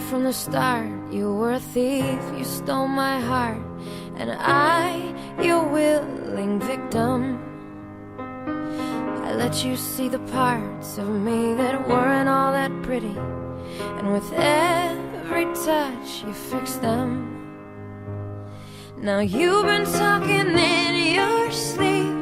from the start. You were a thief, you stole my heart, and I, your willing victim. I let you see the parts of me that weren't all that pretty, and with every touch you fixed them. Now you've been talking in your sleep,